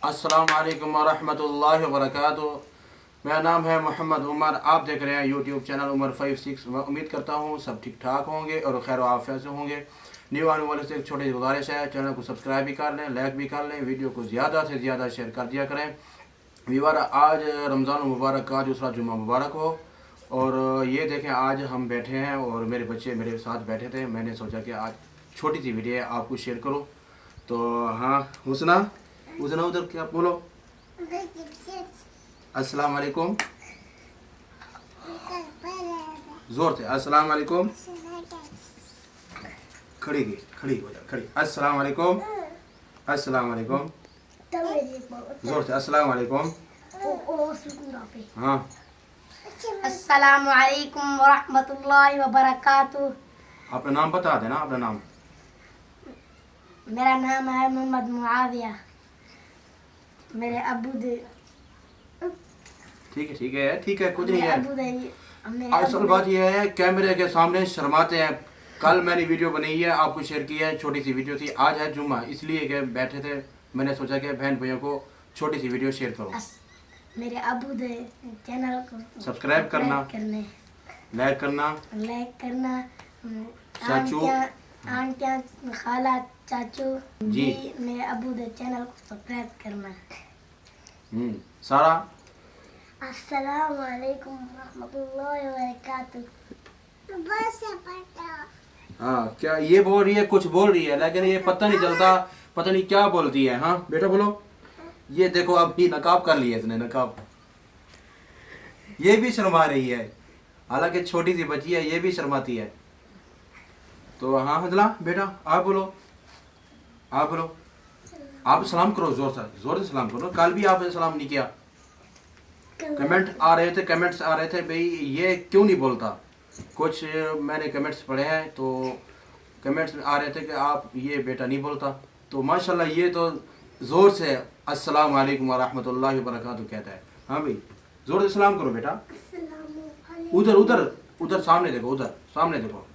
अस्सलाम वालेकुम वरहमतुल्लाहि वबरकातुह। मेरा नाम है मोहम्मद उमर। आप देख रहे हैं यूट्यूब चैनल उमर 56। मैं उम्मीद करता हूँ सब ठीक ठाक होंगे और खैर आफियत से होंगे। न्यू आने वाले से एक छोटी गुजारिश है, चैनल को सब्सक्राइब भी कर लें, लाइक भी कर लें, वीडियो को ज़्यादा से ज़्यादा शेयर कर दिया करें। व्यूअर, आज रमज़ान मुबारक का दूसरा जुम्मा मुबारक हो। और ये देखें, आज हम बैठे हैं और मेरे बच्चे मेरे साथ बैठे थे। मैंने सोचा कि आज छोटी सी वीडियो है आपको शेयर करूं। तो हाँ हुस्ना, हुस्ना उधर क्या बोलो। अस्सलाम वालेकुम, जोर से अस्सलाम वालेकुम। खड़ी गई, खड़ी हो जा, खड़ी। अस्सलाम वालेकुम, अस्सलाम वालेकुम, जोर से अस्सलाम वालेकुम। हाँ, अस्सलामु अलैकुम वरहमतुल्लाहि वबरकातुह। अपना नाम बता देना, अपना नाम। मेरा नाम है मोहम्मद मुआविया। मेरे अबू दे ठीक है, ठीक है, कुछ नहीं मेरे है। अबू दे मेरे असल बात यह है, कैमरे के सामने शर्माते हैं। कल मैंने वीडियो बनाई है, आपको शेयर किया है, छोटी सी वीडियो थी। आज है जुम्मा, इसलिए कि बैठे थे, मैंने सोचा कि बहन भैया को छोटी सी वीडियो शेयर करो। मेरे अबू दे चैनल को सब्सक्राइब करना, करने लाइक करना। लाइक करना। चाचू, आंटियां, खाला, चाचू जी। भी मेरे अबू दे चैनल को सब्सक्राइब करना। सारा, अस्सलाम वालेकुम रहमतुल्लाहि व बरकातुहू। हाँ क्या ये बोल रही है, कुछ बोल रही है लेकिन ये पता नहीं चलता, पता नहीं क्या बोलती है। हाँ बेटा बोलो। ये देखो अभी नकाब कर लिया इसने, नकाब। ये भी शर्मा रही है, हालांकि छोटी सी बच्ची है, ये भी शर्माती है। तो हाँ हजला बेटा आप बोलो, आप बोलो, आप सलाम करो, जोर से सलाम करो। कल भी आपने सलाम नहीं किया। कमेंट आ रहे थे, कमेंट्स आ रहे थे, भाई ये क्यों नहीं बोलता। कुछ मैंने कमेंट्स पढ़े हैं तो कमेंट्स में आ रहे थे कि आप ये बेटा नहीं बोलता। तो माशाल्लाह ये तो ज़ोर से अस्सलाम वालेकुम वरहमतुल्लाहि वबरकातुहू कहता है। हाँ भाई ज़ोर से सलाम करो बेटा। उधर उधर उधर सामने देखो, उधर सामने देखो।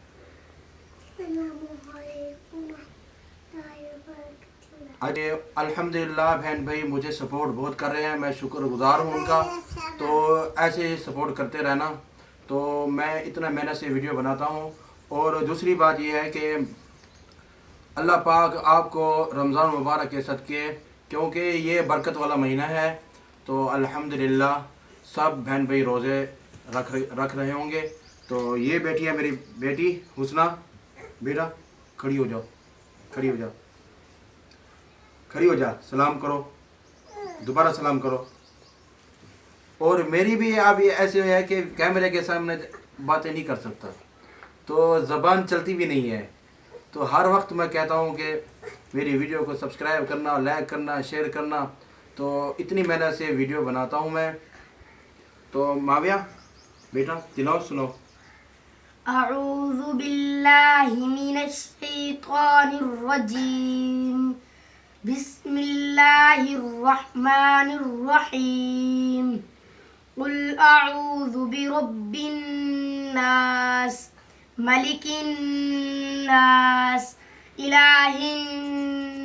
अरे अल्हम्दुलिल्लाह बहन भाई मुझे सपोर्ट बहुत कर रहे हैं, मैं शुक्रगुजार हूँ उनका। तो ऐसे ही सपोर्ट करते रहना। तो मैं इतना मेहनत से वीडियो बनाता हूँ। और दूसरी बात यह है कि अल्लाह पाक आपको रमज़ान मुबारक के सदक़े, क्योंकि ये बरकत वाला महीना है, तो अल्हम्दुलिल्लाह सब बहन भाई रोज़े रख रहे होंगे। तो ये बेटी है मेरी बेटी हुस्ना। बेटा खड़ी हो जाओ, खड़ी हो जाओ, खड़ी हो जा, सलाम करो, दोबारा सलाम करो। और मेरी भी अब ये ऐसे है कि कैमरे के सामने बातें नहीं कर सकता, तो ज़बान चलती भी नहीं है। तो हर वक्त मैं कहता हूँ कि मेरी वीडियो को सब्सक्राइब करना, लाइक करना, शेयर करना। तो इतनी मेहनत से वीडियो बनाता हूँ मैं। तो माविया बेटा तिलावत सुनो। अऊज़ु बिल्लाहि मिनश शैतानिर रजीम। बिस्मिल्लाहिर रहमानिर रहीम। कुल अऊज़ु बिरब्बिन नास, मलिकिन नास, इलाहिन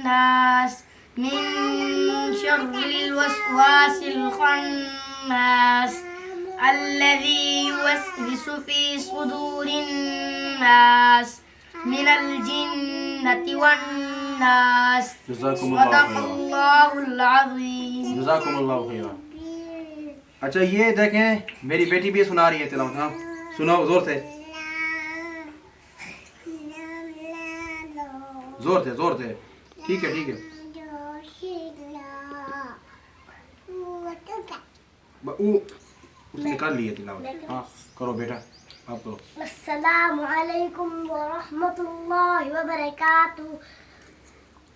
नास, मिन शर्रिल वसवासिल खन्नास, अल्लज़ी युवस्विसु फी सुदूरिन नास, मिनल जिन्नति वन नास। सदक़ल्लाहुल अज़ीम। जज़ाकुमुल्लाहु खैरा। अच्छा ये देखें मेरी बेटी भी सुना रही है तिलावत। हाँ सुनाओ जोर से, जोर से, जोर से। ठीक है, ठीक है। उसने कर ली है तिलावत। हाँ करो बेटा, आप करो। अस्सलामु अलैकुम वरहमतुल्लाहि वबरकातुहू।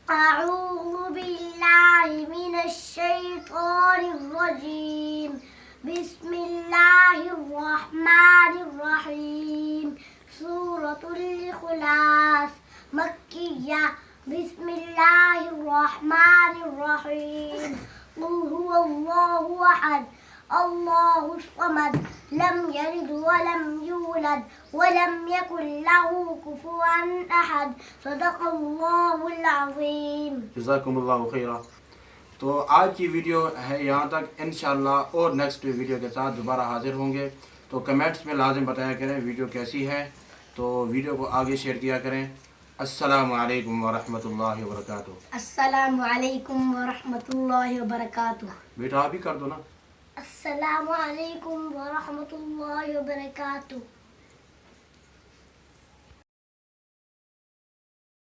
अऊज़ु बिल्लाहि मिनश शैतानिर रजीम। बिस्मिल्लाहिर रहमानिर रहीम। सूरतुल इखलास मक्किया। बिस्मिल्लाहिर रहमानिर रहीम। कुल हुवल्लाहु अहद, अल्लाहु समद, लम यलिद वलम यूलद वलम यकुन लहू कुफुवन अहद। सदक़ल्लाहुल अज़ीम। जज़ाकुमुल्लाहु खैरा। تو آج کی ویڈیو ہے یہاں تک، انشاءاللہ اور نیکسٹ ویڈیو کے ساتھ دوبارہ حاضر ہوں گے. تو کمنٹس میں لازم بتایا کریں ویڈیو کیسی ہے، تو ویڈیو کو آگے شیئر کیا کریں. السلام علیکم ورحمۃ اللہ وبرکاتہ. السلام علیکم ورحمۃ اللہ وبرکاتہ. بیٹا آپ بھی کر دو نا. السلام علیکم ورحمۃ اللہ وبرکاتہ.